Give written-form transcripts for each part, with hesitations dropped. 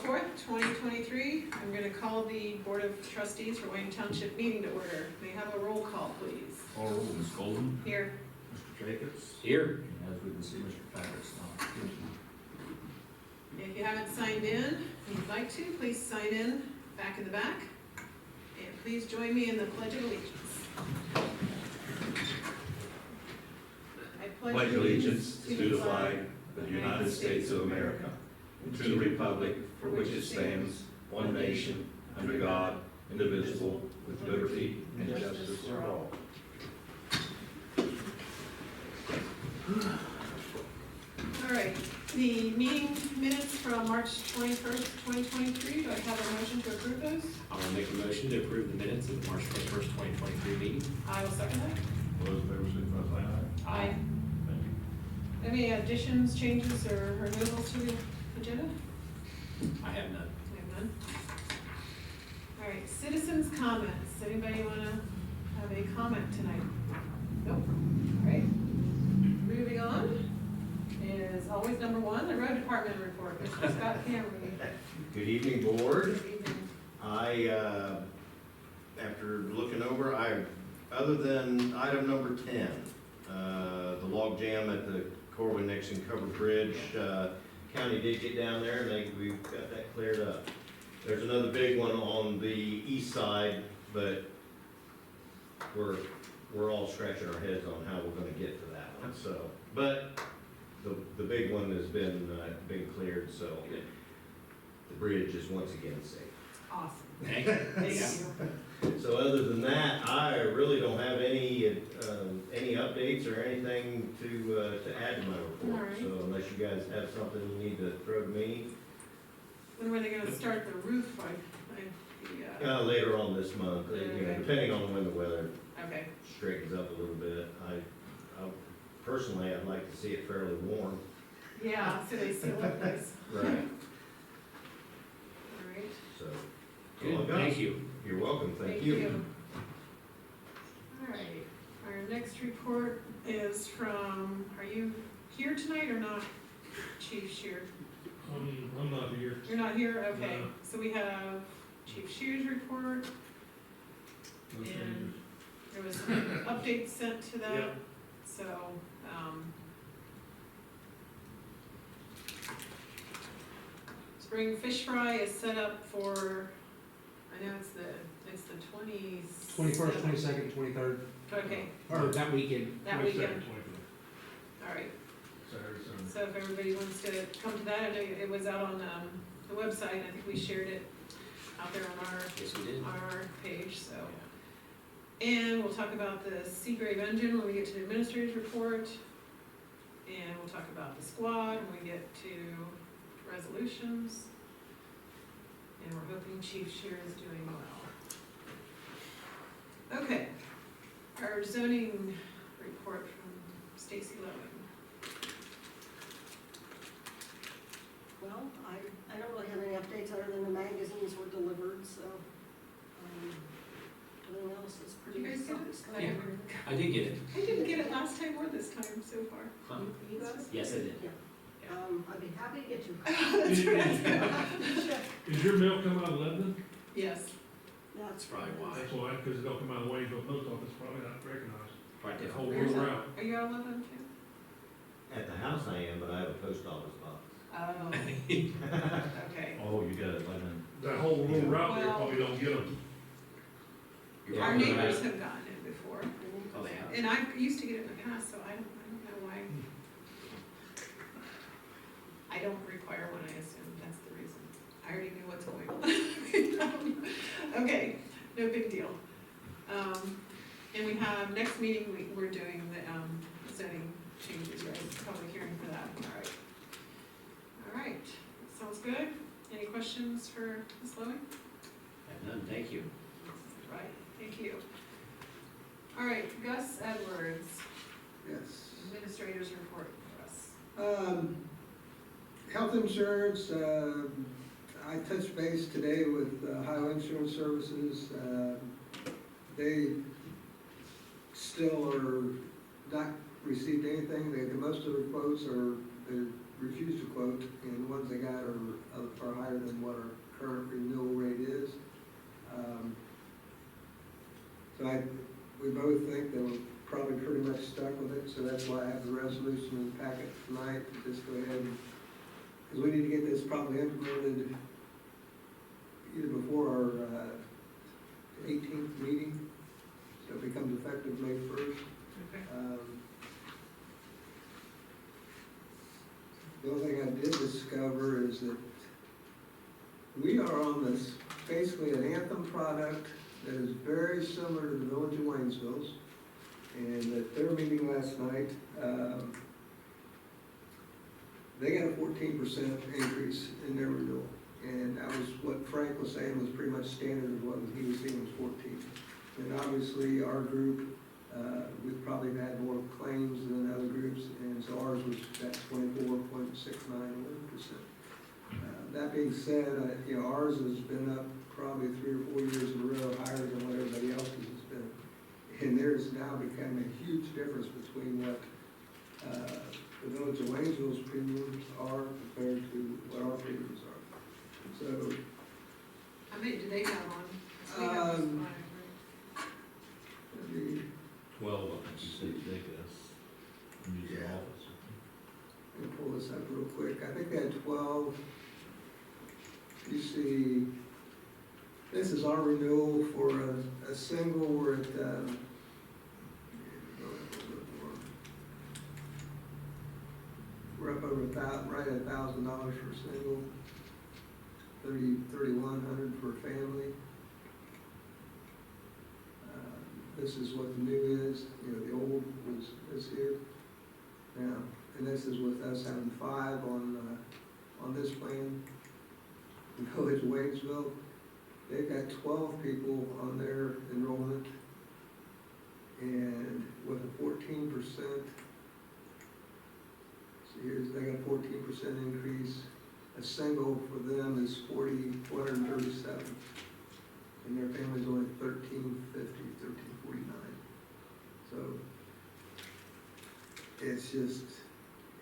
4th, 2023. I'm going to call the Board of Trustees for Wayne Township meeting to order. May I have a roll call, please? Call roll, Ms. Golden. Here. Mr. Jacobs. Here. And as we can see, Mr. Patrick's not. If you haven't signed in and you'd like to, please sign in back in the back. And please join me in the Pledge of Allegiance. I Pledge allegiance to the flag of the United States of America, and to the republic for which it stands, one nation, under God, indivisible, with liberty and justice for all. All right, the meeting minutes from March 21st, 2023. Do I have a motion to approve those? I'm gonna make a motion to approve the minutes of the March 21st, 2023 meeting. I will second that. All those in favor, signify by saying aye. Aye. Thank you. Any additions, changes, or removals to the agenda? I have none. We have none. All right, citizens' comments. Anybody want to have a comment tonight? Nope. All right. Moving on is always number one, the road department report. Mr. Scott Camry. Good evening, board. Good evening. After looking over, other than item number 10, the log jam at the Corwin-Nixon covered bridge, county did get down there and we've got that cleared up. There's another big one on the east side, but we're all scratching our heads on how we're gonna get to that one, so. But the big one has been cleared, so the bridge is once again safe. Awesome. Thank you. Thank Yeah. you. So other than that, I really don't have any updates or anything to add to my report. All right. So unless you guys have something you need to throw to me, When were they going to start the roof? later on this month, Okay. depending on when the weather Okay. straightens up a little bit. Personally, I'd like to see it fairly warm. Yeah, so they seal it, please. Right. All right. So. Good, thank you. You're welcome, thank you. All right, our next report is from, are you here tonight or not, Chief Shear? I'm not here. You're not here? Okay, No. so we have Chief Shear's report, No and changes. there was an update sent to that, Yeah. so, spring fish fry is set up for, I know it's the 21st, 22nd, 23rd, Okay, or that weekend. that weekend, 22nd, all right. Saturday, Sunday. So if everybody wants to come to that, I know it was out on the website, I think we shared it out there on Yes, we did. our page, so. And we'll talk about the Seagrave engine when we get to the administrator's report. And we'll talk about the squad when we get to resolutions. And we're hoping Chief Shear is doing well. Okay, our zoning report from Stacy Lowen. Well, I don't really have any updates other than the magazines were delivered, so, everything else is Did you pretty guys get it? self-explanatory. I did get it. I didn't get it last time or this time so far. Huh? You got it? Yes, I did. I'd be happy to get you. Is your mail come out of Lebanon? Yes. That's probably why. That's why, because it don't come out of Waynesville Post Office, probably not recognized. Right The there. whole Where's rural that? route. Are you out of Lebanon too? At the house I am, but I have a post office box. Oh, okay. Oh, you got it, Lennon. That whole rural route there Well- probably don't get them. You're Our probably neighbors right. have gotten it before, Oh, they have. and I used to get it in the past, so I don't know why. I don't require one, I assume, that's the reason. I already knew what's going on. Okay, no big deal. And we have, next meeting, we're doing the zoning changes, right, public hearing for that, all right. All right, sounds good. Any questions for Ms. Lowen? I have none, thank you. Right, thank you. All right, Gus Edwards, Yes. administrator's report for us. Health insurance, I touched base today with Ohio Insurance Services. They still are not received anything. Most of the quotes are they refused to quote, and the ones they got are higher than what our current renewal rate is. So we both think that we're probably pretty much stuck with it, so that's why I have the resolution in the packet tonight, to just go ahead and, because we need to get this probably implemented either before our 18th meeting, so it becomes effective May 1st. Okay. The only thing I did discover is that we are on this, basically an Anthem product that is very similar to the Village of Waynesville's, and at their meeting last night, they got a 14% increase in their renewal. And that was what Frank was saying was pretty much standard of what he was seeing was 14. And obviously, our group, we've probably had more claims than other groups, and so ours was at 24.69%. That being said, ours has been up probably 3 or 4 years in a row higher than what everybody else's has been. And there's now become a huge difference between what the Village of Waynesville's premiums are compared to what our premiums are. So, How many do they have on? So we have this five, let me 12 of them, you said ridiculous. Use Yeah. office. pull this up real quick. I think they had 12. You see, this is our renewal for a single. We're at, we're up over right at $1,000 for a single, $3,100 for a family. This is what the new is. The old is here now, and this is with us having 5 on this plan. In Village of Waynesville, they've got 12 people on their enrollment, and with a 14%. They got a 14% increase. A single for them is $4,437, and their family's only $1,349. So it's just,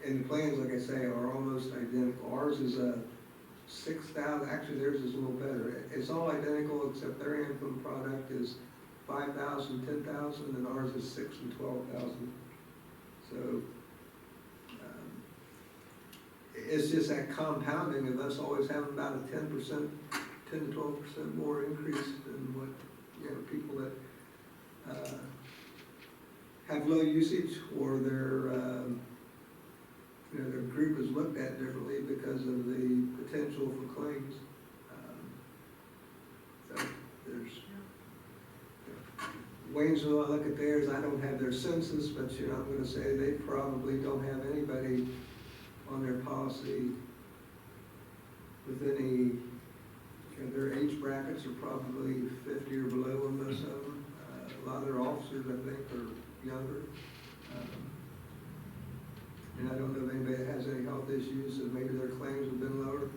and the plans, like I say, are almost identical. Ours is a 6,000. Actually, theirs is a little better. It's all identical except their Anthem product is 5,000, 10,000, and ours is 6,000 and 12,000. So. It's just that compounding of us always having about a 10% to 12% more increase than what, people that have low usage or their group is looked at differently because of the potential for claims. So there's, Waynesville, I look at theirs, I don't have their census, but I'm gonna say they probably don't have anybody on their policy with any, their age brackets are probably 50 or below on most of them. A lot of their officers, I think, are younger. And I don't know if anybody has any health issues, so maybe their claims have been lower.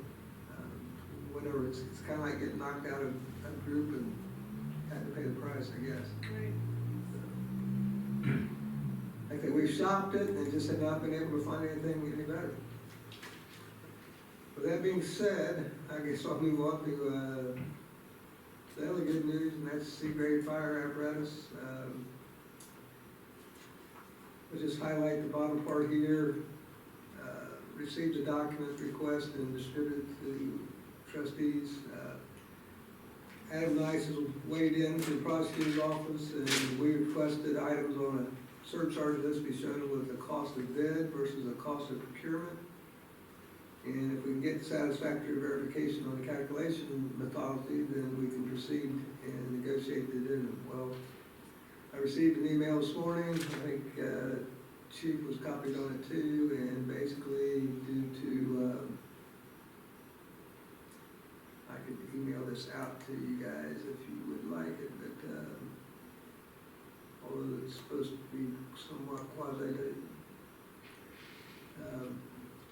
Whatever, it's kind of like getting knocked out of a group and had to pay the price, I guess. right? Like we've shopped it and just have not been able to find anything any better. With that being said, I guess I'll move on to the other good news, and that's C-grade fire apparatus. We'll just highlight the bottom part here. Received a document request and distributed to trustees. Adam Nice has weighed in to the prosecutor's office, and we requested items on a surcharge list be shown with the cost of bid versus the cost of procurement. And if we can get satisfactory verification on the calculation methodology, then we can proceed and negotiate the addendum. Well, I received an email this morning. I think Chief was copied on it too, and basically due to, I could email this out to you guys if you would like it, but although it's supposed to be somewhat quasi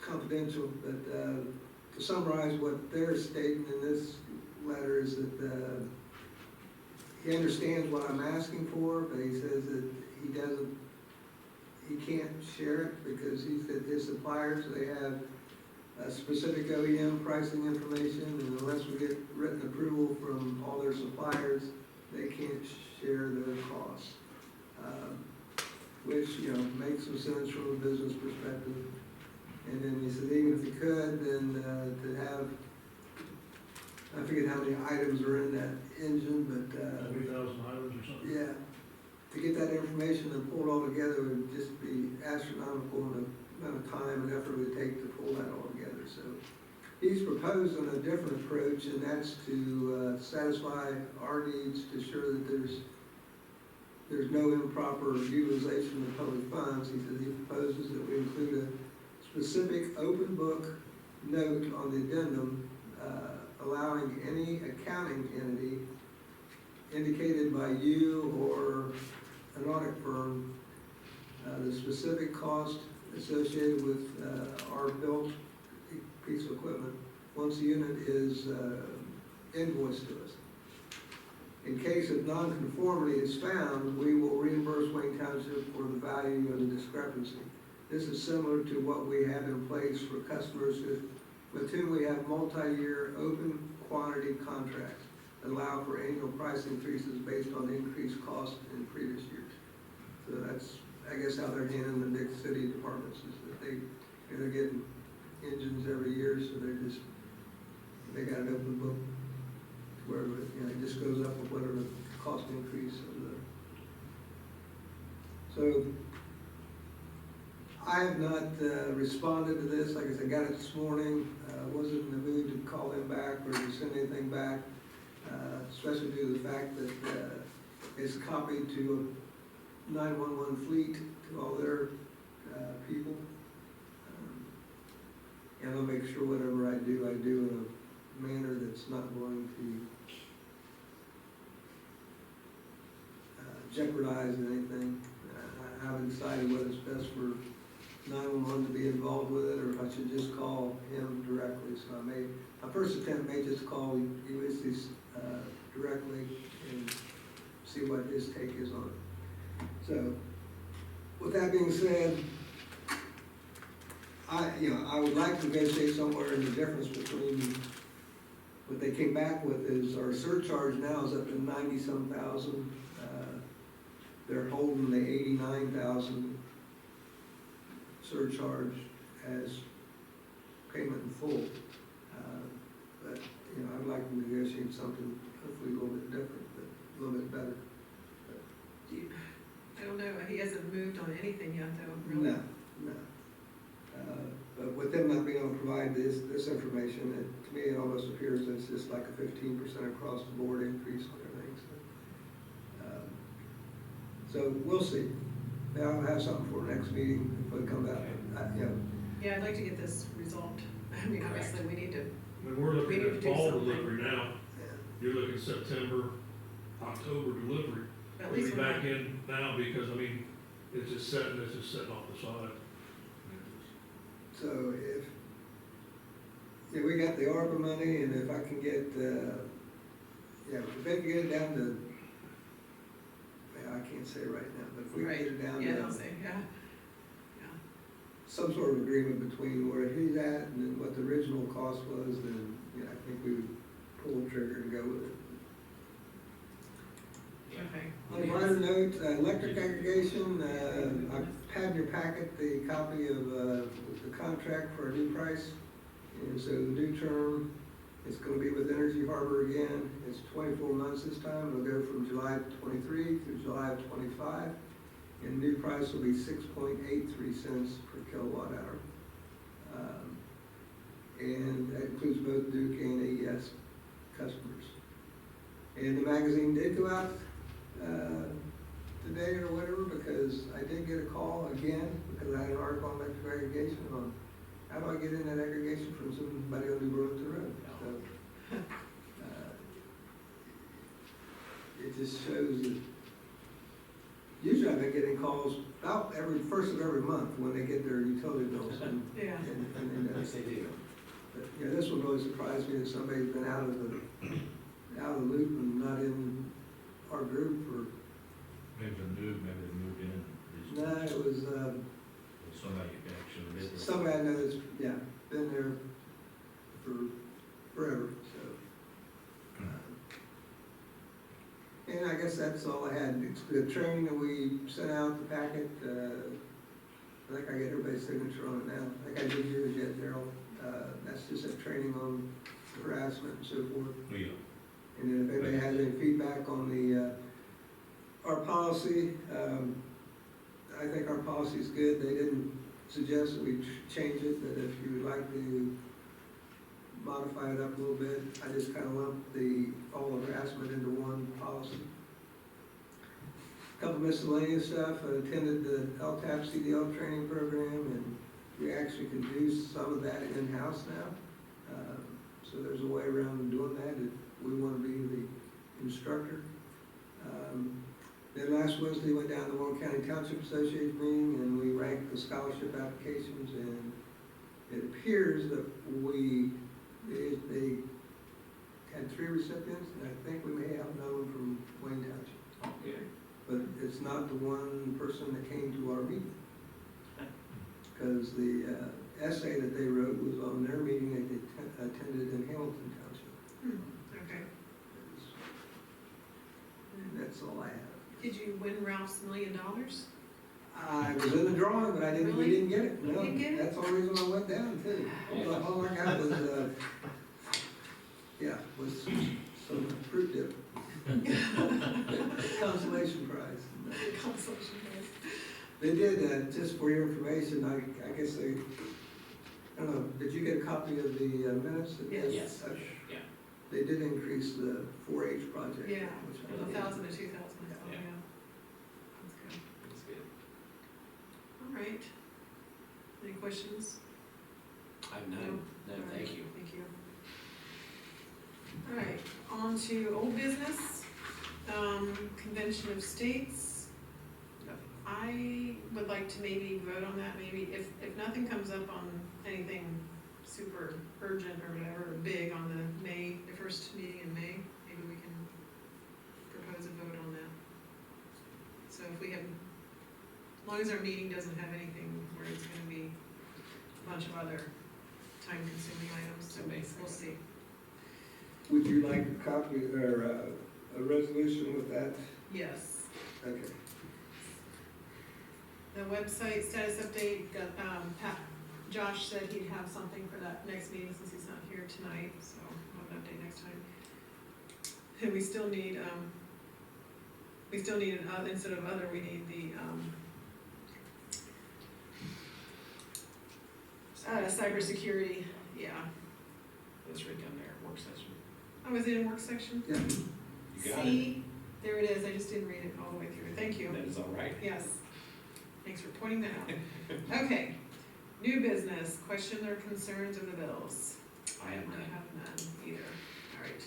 confidential, but to summarize what they're stating in this letter is that he understands what I'm asking for, but he says that he he can't share it because he said his suppliers, they have specific OEM pricing information, and unless we get written approval from all their suppliers, they can't share their costs. Which, you know, makes some sense from a business perspective. And then he said even if he could, then to have, I forget how many items are in that engine, but 3,000 items or something. yeah, to get that information and pull it all together would just be astronomical in the amount of time and effort it would take to pull that all together. So he's proposing a different approach, and that's to satisfy our needs, to ensure that there's no improper utilization of public funds. He says he proposes that we include a specific open book note on the addendum allowing any accounting entity indicated by you or an audit firm the specific cost associated with our built piece of equipment once the unit is invoiced to us. In case of nonconformity is found, we will reimburse Wayne Township for the value of the discrepancy. This is similar to what we have in place for customers with whom we have multi-year open quantity contracts that allow for annual price increases based on increased cost in previous years. So that's, I guess, how they're handling the big city departments, is that they're getting engines every year, so they got an open book where, you know, it just goes up with whatever the cost increase of the. So I have not responded to this. Like I said, I got it this morning. Wasn't in the mood to call them back or to send anything back, especially due to the fact that it's copied to a 911 fleet, to all their people. And I'll make sure whatever I do in a manner that's not going to jeopardize anything. I haven't decided whether it's best for 911 to be involved with it, or if I should just call him directly. So my first attempt may just call Ulysses directly and see what his take is on it. So, with that being said, I would like to negotiate somewhere in the difference between what they came back with is our surcharge now is up to 90-some thousand. They're holding the 89,000 surcharge as payment in full. But, you know, I'd like to negotiate something hopefully a little bit different, but a little bit better. I don't know, he hasn't moved on anything yet, though, really. No. But with them not being able to provide this information, to me, it almost appears that it's just like a 15% across the board increase on everything. So we'll see. Now I'll have something for next meeting if it comes out. Yeah, I'd like to get this resolved. I mean, obviously, we need to, I mean, we're We looking need to at do fall something. delivery now. You're looking September, October delivery. at We'll be least we're not, back in now because, I mean, it's just sitting off the side. So if we got the ARPA money, and if I can get, if they can get it down to, I can't say right now, but if we can get it down yeah, to I'll say, yeah. some sort of agreement between where he's at and then what the original cost was, then, I think we would pull the trigger and go with it. Okay. On a minor note, electric aggregation, I've had in your packet the copy of the contract for a new price. And so the new term, it's gonna be with Energy Harbor again. It's 24 months this time. It'll go from July 23 through July of 25. And the new price will be 6.83 cents per kilowatt hour. And that includes both Duke and AES customers. And the magazine did go out today or whatever, because I did get a call again, because I had an article on electric aggregation on how do I get in that aggregation from somebody on New Burlington Road. So, it just shows that usually I've been getting calls about every first of every month when they get their utility bills. And, Yeah. Yes, they do. but, this one really surprised me that somebody's been out of the loop and not in our group for. Maybe they're new, maybe they moved in, they No, it was, Somebody actually did this. somebody I know that's, yeah, been there for forever, so. And I guess that's all I had. It's the training that we sent out, the packet, I think I get everybody's signature on it now. I think I did yours yet, Daryl. That's just a training on harassment and so forth. Yeah. And then if anybody has any feedback on the, our policy, I think our policy is good. They didn't suggest that we change it, that if you would like to modify it up a little bit, I just kind of lumped all the harassment into one policy. Couple miscellaneous stuff, I attended the LTAP CDL training program, and we actually can do some of that in-house now. So there's a way around doing that if we want to be the instructor. Then last Wednesday, went down to the Warren County Township Association meeting, and we ranked the scholarship applications, and it appears that they had 3 recipients, and I think we may have another one from Wayne Township. Yeah. But it's not the one person that came to our meeting. Because the essay that they wrote was on their meeting that they attended in Hamilton Township. Okay. And that's all I have. Did you win Ralph's $1 million? I was in the drawing, but we Really? didn't get it. You No, didn't get it? that's the only reason I went down too. All I got was, was some fruit dip. Consolation prize. Consolation prize. They did, just for your information, I guess they, I don't know, did you get a copy of the minutes? Yes. Okay. Yeah. They did increase the 4-H project. Yeah, which I from love. 1,000 to 2,000, Yeah. yeah. That's good. That's good. All right. Any questions? I have none. No, All right, thank you. Thank you. All right, on to old business, Convention of States. I would like to maybe vote on that, maybe if nothing comes up on anything super urgent or whatever, or big on the first meeting in May, maybe we can propose a vote on that. So if we have, as long as our meeting doesn't have anything where it's gonna be a bunch of other time-consuming items, so we'll see. Would you like a copy or a resolution with that? Yes. Okay. The website status update, got, Josh said he'd have something for that next meeting since he's not here tonight, so I'll have an update next time. And we still need instead of other, we need the cybersecurity, yeah. That's right down there, work session. Oh, is it in work section? Yeah. You got it. See, there it is, I just didn't read it all the way through, thank you. That is all right. Yes, thanks for pointing that out. Okay, new business, questions or concerns of the bills? I have I none. have none either, all right.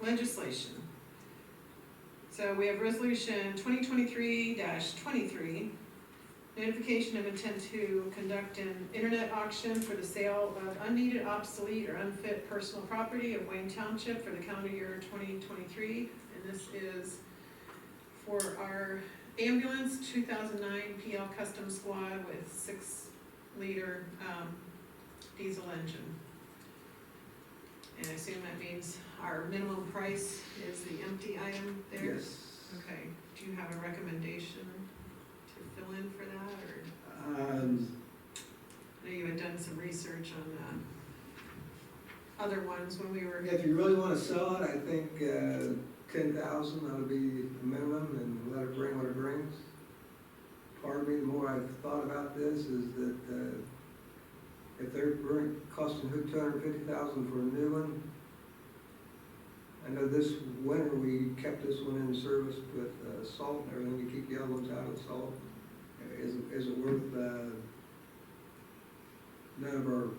Legislation. So we have resolution 2023-23, notification of intent to conduct an internet auction for the sale of unneeded, obsolete, or unfit personal property of Wayne Township for the calendar year 2023. And this is for our ambulance 2009 PL Custom Squad with 6-liter diesel engine. And I assume that means our minimum price is the empty item there? Yes. Okay, do you have a recommendation to fill in for that, or, I know you had done some research on, other ones when we were. If you really want to sell it, I think 10,000 ought to be the minimum, and let it bring what it brings. Part of me, the more I've thought about this, is that if they're costing $250,000 for a new one, I know this winter we kept this one in service with salt and everything to keep the other ones out of salt. Is it worth, none of our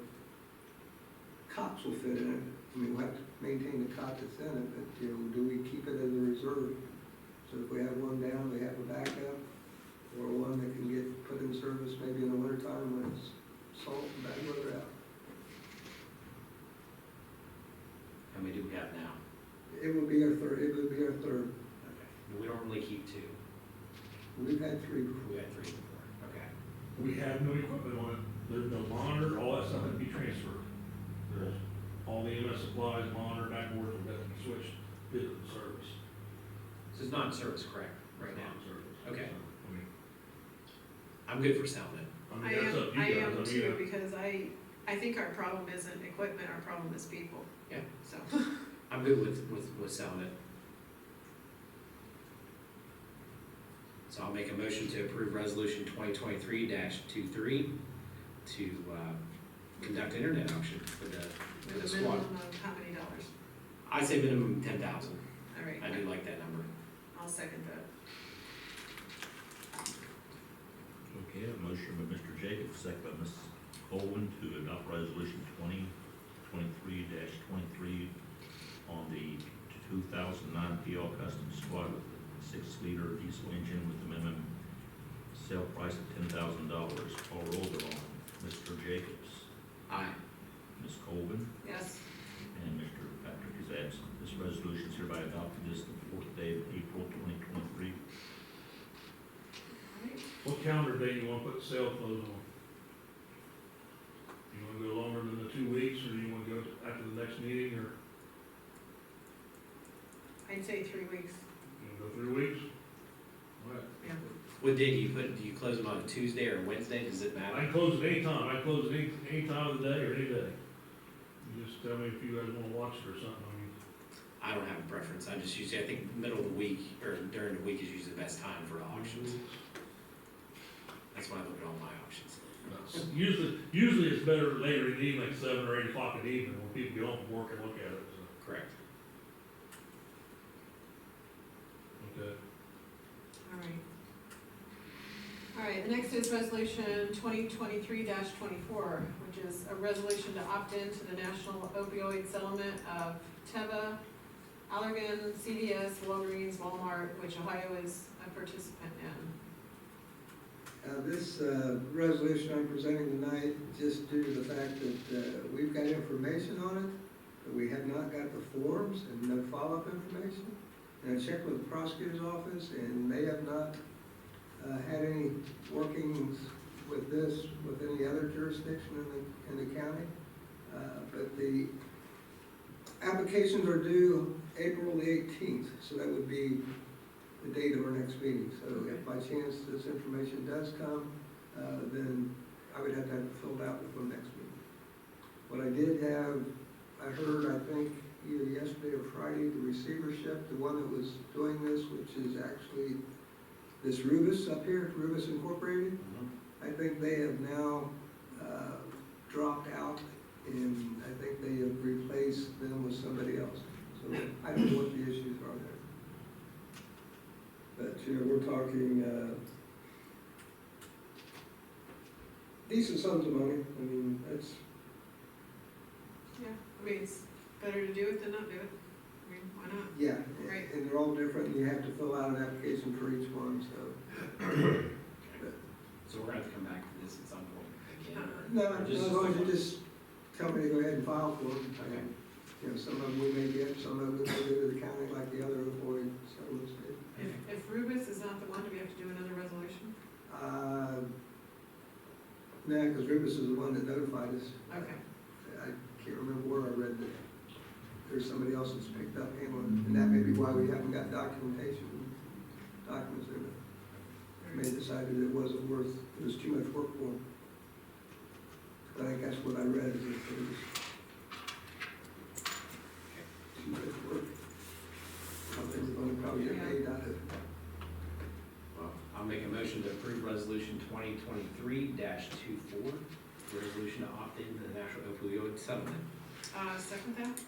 cots will fit in it. I mean, we'll have to maintain the cot that's in it, but, do we keep it as a reserve? So if we have one down, we have a backup, or one that can get put in service maybe in the wintertime when it's salt and bad weather out. How many do we have now? It would be our third, Okay. We don't really keep two. We've had three before. We had 3 before, okay. We have no equipment on it, there's no monitor, all that stuff had to be transferred. There's all the EMS supplies, monitor, backboard, have to be switched to the service. So it's not in service, correct, right now? Service. Okay. I mean, I'm good for selling it. I that's up to am, I you guys. am mean, too, because I think our problem isn't equipment, our problem is people. Yeah. So, I'm good with selling it. So I'll make a motion to approve resolution 2023-23 to conduct internet auction for the with a squad. minimum of how many dollars? I say minimum 10,000. All right, I do like that number. I'll second that. Okay, a motion by Mr. Jacobs, second by Ms. Colvin to adopt resolution 2023-23 on the 2009 PL Custom Squad with a 6-liter diesel engine with a minimum sale price of $10,000. Call roll thereon. Mr. Jacobs, Aye. Ms. Colvin, Yes, and Mr. Patrick is absent. This resolution is hereby adopted this the 4th day of April 2023. all right. What calendar day you wanna put the sale close on? You wanna go longer than the 2 weeks, or do you wanna go after the next meeting, or I'd say 3 weeks, you wanna go 3 weeks? All right. yeah. What day do you put, do you close them on a Tuesday or a Wednesday? Does it I matter? can close it anytime, I can close it any time of the day or any day. You just tell me if you guys wanna watch it or something, I mean. I don't have a preference. I just usually, I think middle of the week or during the week is usually the best time for the auctions. That's why I look at all my auctions. Usually it's better later in the evening, like 7 or 8 o'clock in the evening, when people get home from work and look at it, so, Correct. okay. All right. All right, the next is resolution 2023-24, which is a resolution to opt into the national opioid settlement of TEVA, Allergan, CVS, Walgreens, Walmart, which Ohio is a participant in. This resolution I'm presenting tonight, just due to the fact that we've got information on it, but we have not got the forms and no follow-up information. And I checked with the prosecutor's office, and they have not had any workings with this, with any other jurisdiction in the county. But the applications are due April the 18th, so that would be the date of our next meeting. So if by chance this information does come, then I would have to have it filled out before next meeting. What I did have, I heard, I think, either yesterday or Friday, the receivership, the one that was doing this, which is actually this Rubus up here, Rubus Incorporated, I think they have now dropped out, and I think they have replaced them with somebody else. So I don't know what the issues are there. But, you know, we're talking decent sums of money. I mean, that's, Yeah, I mean, it's better to do it than not do it. I mean, why not? yeah, Right. and they're all different, and you have to fill out an application for each one, so. So we're gonna have to come back to this at some point again. No, or as long as you just tell me to go ahead and file for them. Okay. You know, some of them we may get, some of them we may go to the county like the other opioid settlements did. If Rubus is not the one, do we have to do another resolution? No, because Rubus is the one that notified us. Okay, I can't remember where I read that there's somebody else that's picked up handling, and that may be why we haven't got documents in it. May have decided it wasn't worth, it was too much work for them. I think that's what I read, is that it was too much work. They were gonna probably get paid out of it. Well, I'll make a motion to approve resolution 2023-24, resolution to opt into the national opioid settlement. second that?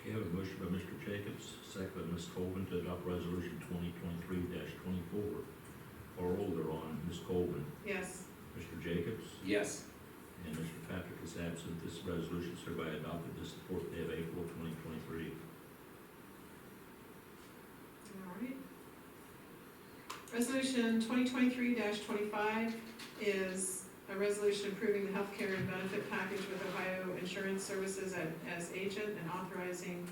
Okay, I have a motion by Mr. Jacobs, second by Ms. Colvin to adopt resolution 2023-24. Call roll thereon. Ms. Colvin, Yes. Mr. Jacobs, Yes. and Mr. Patrick is absent. This resolution is hereby adopted this 4th day of April 2023. All right. Resolution 2023-25 is a resolution approving the healthcare and benefit package with Ohio Insurance Services as agent and authorizing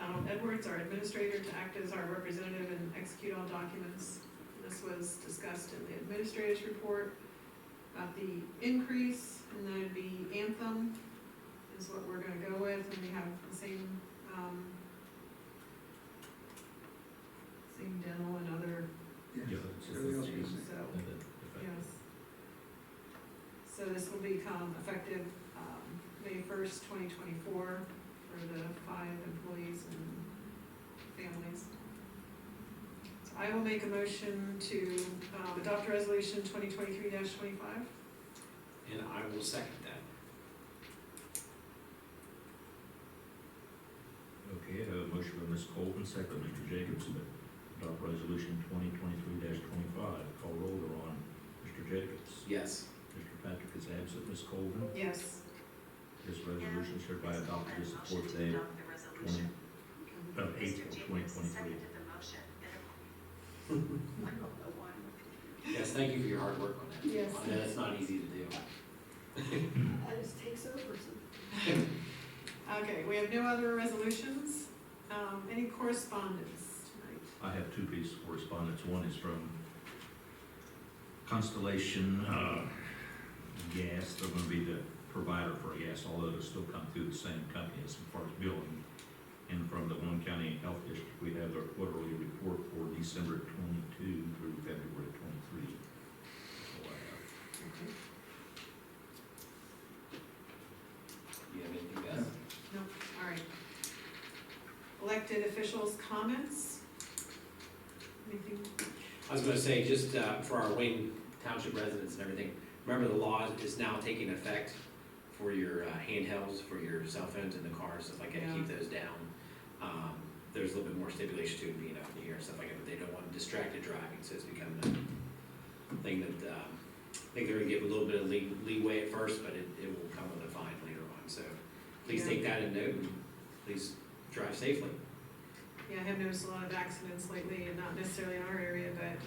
Donald Edwards, our administrator, to act as our representative and execute all documents. This was discussed in the administrator's report about the increase, and then it'd be Anthem is what we're gonna go with, and we have the same, same dental and other, Yeah. Everything else is the so, Okay. yes. So this will become effective, May 1st, 2024, for the 5 employees and families. So I will make a motion to adopt resolution 2023-25. And I will second that. Okay, I have a motion by Ms. Colvin, second by Mr. Jacobs, to adopt resolution 2023-25. Call roll thereon. Mr. Jacobs? Yes. Mr. Patrick is absent. Ms. Colvin? Yes. This resolution is hereby adopted this the fourth day of April 2023. Yes, thank you for your hard work on that. Yes. I know that's not easy to do. That just takes over some. Okay, we have no other resolutions. Any correspondence tonight? I have two pieces of correspondence. One is from Constellation Gas. They're going to be the provider for gas, although it'll still come through the same company as far as billing. And from the Warren County Health District, we have their quarterly report for December 22 through February 23. That's all I have. Okay. Do you have anything else? No, all right. Elected officials' comments? Anything? I was gonna say, just for our Wayne Township residents and everything, remember the law is now taking effect for your handhelds, for your cell phones in the car, stuff like that, Yeah. keep those down. There's a little bit more stipulation to it being up in the air, stuff like that, but they don't want distracted driving, so it's becoming a thing that, I think they're gonna give a little bit of leeway at first, but it will come with a fine later on, so please Yeah. take that in note, and please drive safely. Yeah, I have noticed a lot of accidents lately, and not necessarily in our area, but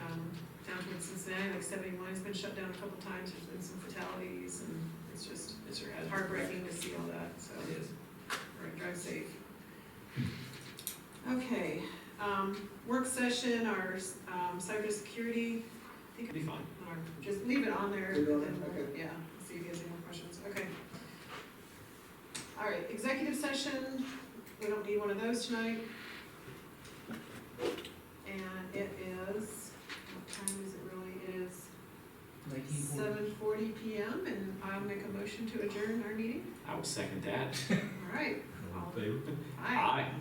Township in Cincinnati, like 71 has been shut down a couple times, there's been some fatalities, and it's just It sure has. heartbreaking to see all that, so. It is. All right, drive safe. Okay, work session, our cybersecurity, I think It'll be fine. just leave it on there. Leave it on then there, we'll- okay. Yeah, see if you guys have any more questions, okay. All right, executive session, we don't need one of those tonight. And it is, what time is it really? It is 7:40 PM, and I'll make a motion to adjourn our meeting. I will second that. All right, All in favor? aye. Aye.